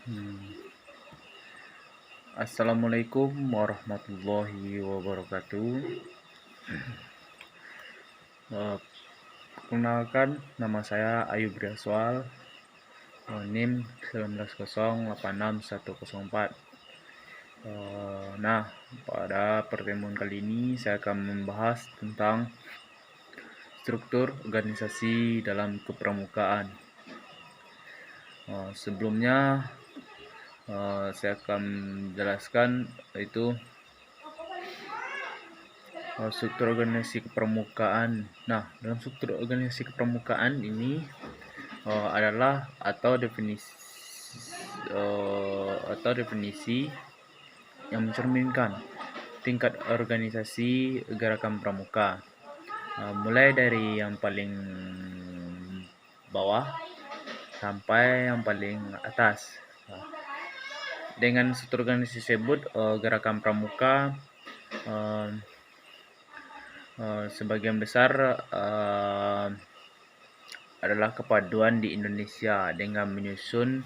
Hmm. Assalamualaikum warahmatullahi wabarakatuh. Perkenalkan, nama saya Ayub Riaswal, NIM 19086104. Nah, pada pertemuan kali ini saya akan membahas tentang struktur organisasi dalam kepramukaan. Sebelumnya saya akan menjelaskan itu struktur organisasi kepramukaan. Nah, dalam struktur organisasi kepramukaan ini adalah definisi yang mencerminkan tingkat organisasi gerakan pramuka, mulai dari yang paling bawah sampai yang paling atas. Dengan struktur organisasi tersebut, gerakan pramuka sebagian besar adalah kepaduan di Indonesia dengan menyusun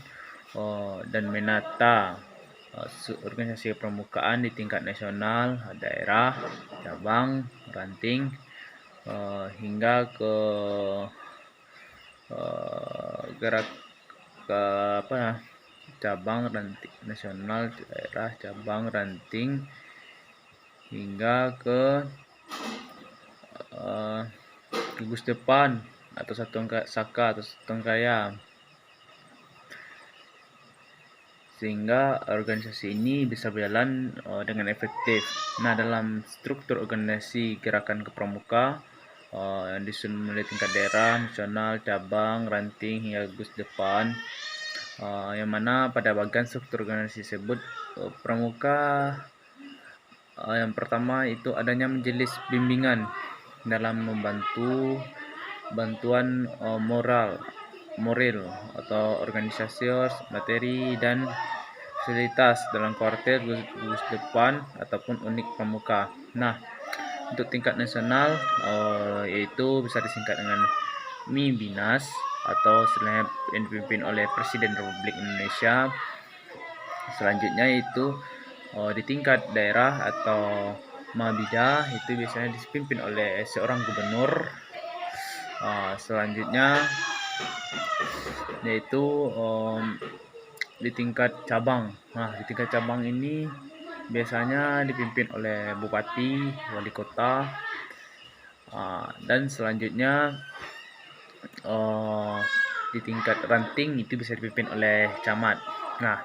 dan menata organisasi pramukaan di tingkat nasional, daerah, cabang, ranting, hingga ke gerak ke cabang, ranting nasional, daerah, cabang, ranting, hingga ke gugus depan atau satuan saka atau satuan kaya, sehingga organisasi ini bisa berjalan dengan efektif. Nah, dalam struktur organisasi gerakan kepramuka yang disusun mulai tingkat daerah, nasional, cabang, ranting hingga gugus depan, yang mana pada bagian struktur organisasi tersebut pramuka yang pertama itu adanya majelis bimbingan dalam bantuan moral atau organisasi materi dan fasilitas dalam kuartir, gugus depan ataupun unit pramuka. Nah, untuk tingkat nasional yaitu bisa disingkat dengan MIBINAS atau yang dipimpin oleh Presiden Republik Indonesia. Selanjutnya itu di tingkat daerah atau Mabida itu biasanya dipimpin oleh seorang gubernur. Selanjutnya yaitu di tingkat cabang. Nah, di tingkat cabang ini biasanya dipimpin oleh bupati, wali kota, dan selanjutnya di tingkat ranting itu bisa dipimpin oleh camat. Nah,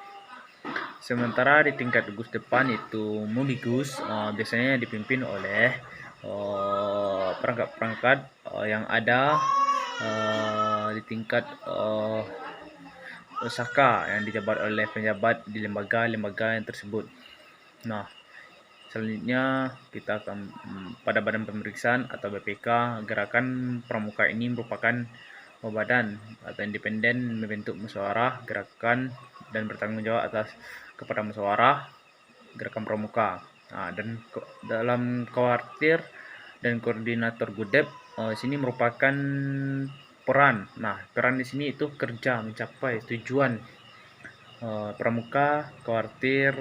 sementara di tingkat gugus depan itu Mudigus biasanya dipimpin oleh perangkat-perangkat yang ada di tingkat Saka yang dijabat oleh penjabat di lembaga-lembaga yang tersebut. Nah, selanjutnya kita akan pada badan pemeriksaan atau BPK. Gerakan pramuka ini merupakan badan atau independen membentuk musyawarah gerakan dan bertanggung jawab atas kepada musyawarah gerakan pramuka. Dan dalam kuartir dan koordinator Gudep sini merupakan peran. Nah, peran di sini itu kerja mencapai tujuan pramuka, kuartir,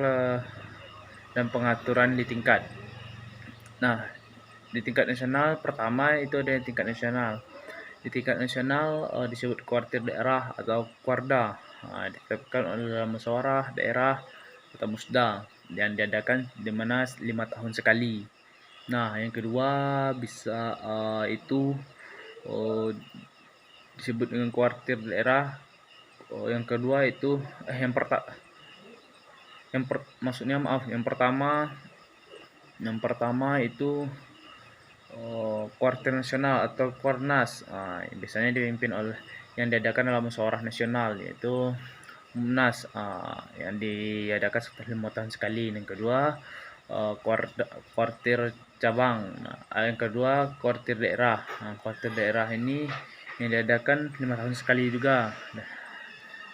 dan pengaturan di tingkat. Nah, di tingkat nasional pertama itu ada tingkat nasional. Di tingkat nasional disebut kuartir daerah atau kuarda. Ditetapkan oleh dalam musyawarah daerah atau musda yang diadakan di mana 5 tahun sekali. Nah, yang kedua bisa itu disebut dengan kuartir daerah. Yang kedua itu yang pertama itu kuartir nasional atau Kuarnas. Biasanya dipimpin oleh yang diadakan dalam musyawarah nasional, yaitu Munas, yang diadakan setelah 5 tahun sekali. Yang kedua kuartir cabang. Yang kedua kuartir daerah. Kuartir daerah ini yang diadakan 5 tahun sekali juga,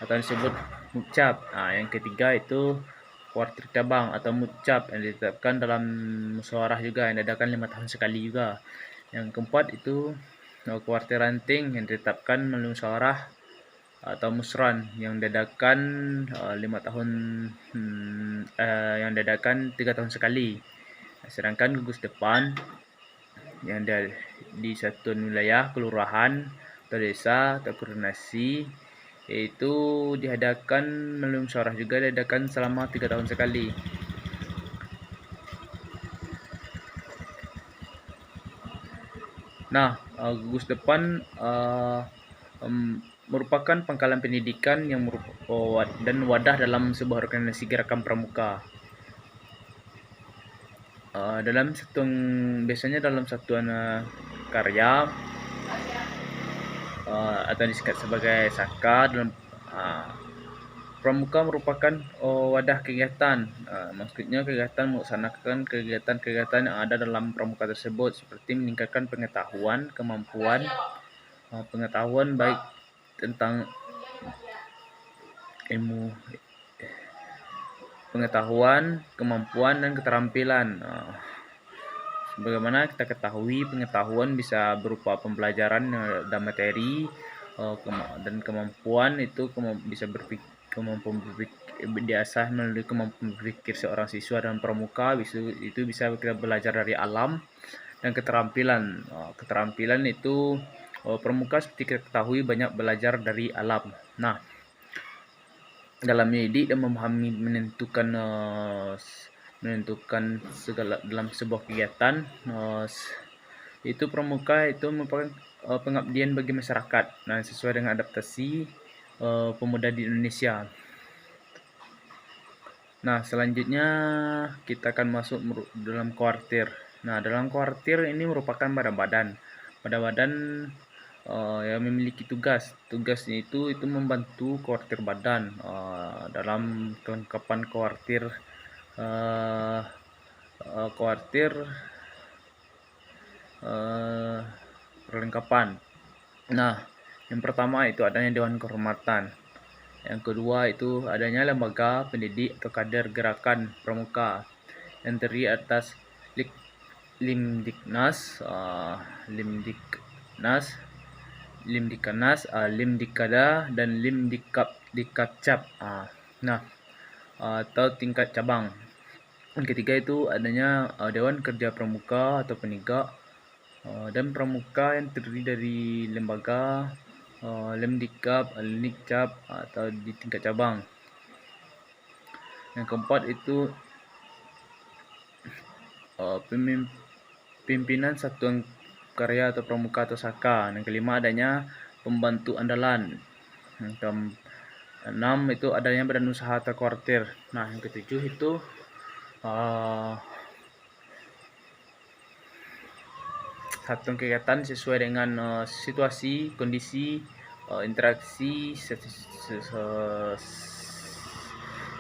atau disebut Mukcap. Yang ketiga itu kuartir cabang atau Mukcap yang ditetapkan dalam musyawarah juga, yang diadakan 5 tahun sekali juga. Yang keempat itu kuartir ranting yang ditetapkan melalui musyawarah atau musran yang diadakan 5 tahun, yang diadakan 3 tahun sekali. Sedangkan gugus depan yang di satu wilayah, kelurahan atau desa atau koordinasi yaitu diadakan melalui musyawarah juga, diadakan selama 3 tahun sekali. Nah, gugus depan merupakan pangkalan pendidikan yang dan wadah dalam sebuah organisasi gerakan pramuka. Biasanya dalam satuan karya atau disingkat sebagai Saka. Dalam pramuka merupakan wadah kegiatan, maksudnya kegiatan melaksanakan kegiatan-kegiatan yang ada dalam pramuka tersebut, seperti meningkatkan pengetahuan, kemampuan, pengetahuan baik tentang ilmu, pengetahuan, kemampuan, dan keterampilan. Sebagaimana kita ketahui, pengetahuan bisa berupa pembelajaran dan materi, dan kemampuan itu bisa kemampuan diasah melalui kemampuan berpikir seorang siswa dan pramuka. Itu bisa kita belajar dari alam. Dan keterampilan itu pramuka seperti kita ketahui banyak belajar dari alam. Nah, dalam mendidik dan memahami menentukan segala dalam sebuah kegiatan, itu pramuka itu merupakan pengabdian bagi masyarakat. Nah, sesuai dengan adaptasi pemuda di Indonesia. Nah, selanjutnya kita akan masuk dalam kuartir. Nah, dalam kuartir ini merupakan badan-badan yang memiliki tugas. Tugasnya itu membantu kuartir badan dalam kelengkapan kuartir. Perlengkapan. Nah, yang pertama itu adanya Dewan Kehormatan. Yang kedua itu adanya lembaga pendidik atau kader gerakan pramuka yang terdiri atas Limdiknas, Limdikada, dan Limdikcap. Nah, atau tingkat cabang. Yang ketiga itu adanya Dewan Kerja Pramuka atau Penegak, dan pramuka yang terdiri dari lembaga, Lemdikap, Limdikcap, atau di tingkat cabang. Yang keempat itu pimpinan satuan karya atau pramuka atau Saka. Yang kelima adanya pembantu andalan. Yang keenam itu adanya badan usaha atau kuartir. Nah, yang ketujuh itu satuan kegiatan sesuai dengan situasi, kondisi, interaksi,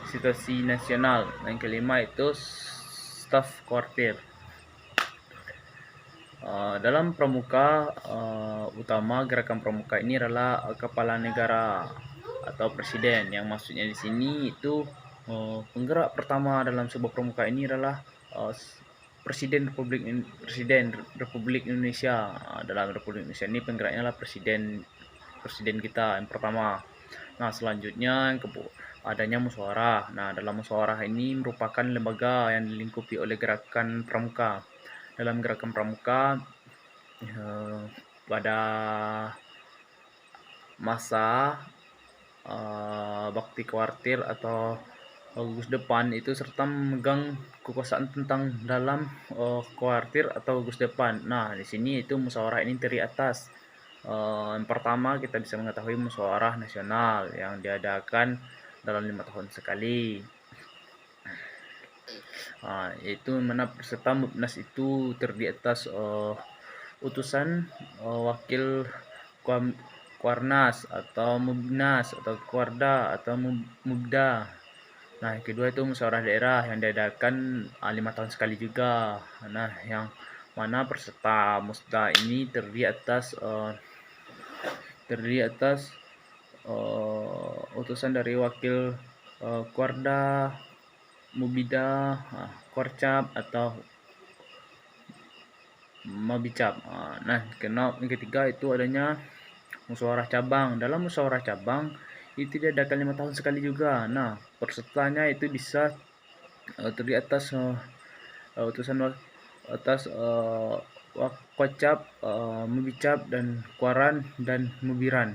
situasi nasional. Yang kelima itu staf kuartir. Dalam pramuka utama gerakan pramuka ini adalah kepala negara atau presiden. Yang maksudnya di sini itu penggerak pertama dalam sebuah pramuka ini adalah Presiden Republik Indonesia. Dalam Republik Indonesia ini penggeraknya adalah presiden kita yang pertama. Nah, selanjutnya adanya musyawarah. Nah, dalam musyawarah ini merupakan lembaga yang dilingkupi oleh gerakan pramuka. Dalam gerakan pramuka pada masa bakti kuartir atau gugus depan itu serta memegang kekuasaan tentang dalam kuartir atau gugus depan. Nah, di sini itu musyawarah ini terdiri atas yang pertama kita bisa mengetahui musyawarah nasional yang diadakan dalam 5 tahun sekali. Yaitu mana peserta Mubnas itu terdiri atas utusan wakil Kuarnas atau Mubnas atau Kuarda atau Mubda. Nah, yang kedua itu musyawarah daerah yang diadakan 5 tahun sekali juga. Nah, yang mana peserta musda ini terdiri atas utusan dari wakil Kuarda, Mubida, Korcap atau Mabicap. Nah, yang ketiga itu adanya musyawarah cabang. Dalam musyawarah cabang itu diadakan 5 tahun sekali juga. Nah, pesertanya itu bisa terdiri atas utusan atas Wakocap, Mubicap, dan Kuaran, dan Mubiran.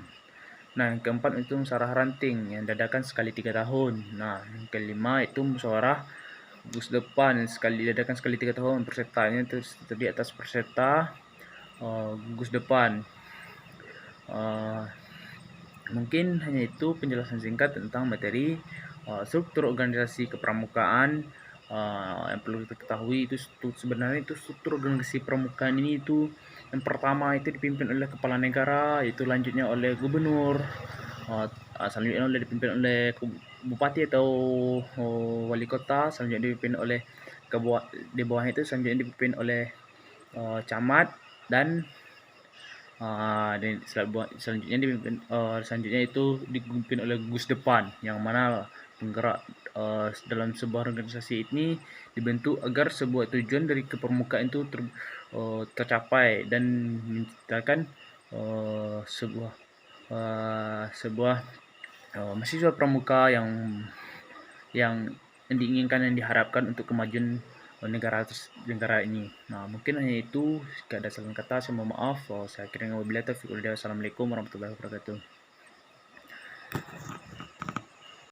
Nah, yang keempat itu musyawarah ranting yang diadakan sekali 3 tahun. Nah, yang kelima itu musyawarah Gus depan sekali diadakan sekali 3 tahun. Pesertanya itu terdiri atas peserta Gus depan. Mungkin hanya itu penjelasan singkat tentang materi struktur organisasi kepramukaan. Yang perlu kita ketahui itu sebenarnya itu struktur organisasi pramukaan ini itu yang pertama itu dipimpin oleh kepala negara, itu lanjutnya oleh gubernur, selanjutnya dipimpin oleh bupati atau wali kota, selanjutnya dipimpin oleh di bawah itu selanjutnya dipimpin oleh camat, dan selanjutnya itu dipimpin oleh Gus Depan, yang mana penggerak dalam sebuah organisasi ini dibentuk agar sebuah tujuan dari kepermukaan itu tercapai dan menciptakan sebuah mahasiswa pramuka yang diinginkan, yang diharapkan untuk kemajuan negara ini. Nah, mungkin hanya itu. Jika ada salah kata, saya mohon maaf. Saya kira wabillahi taufiq wal hidayah. Assalamualaikum warahmatullahi wabarakatuh.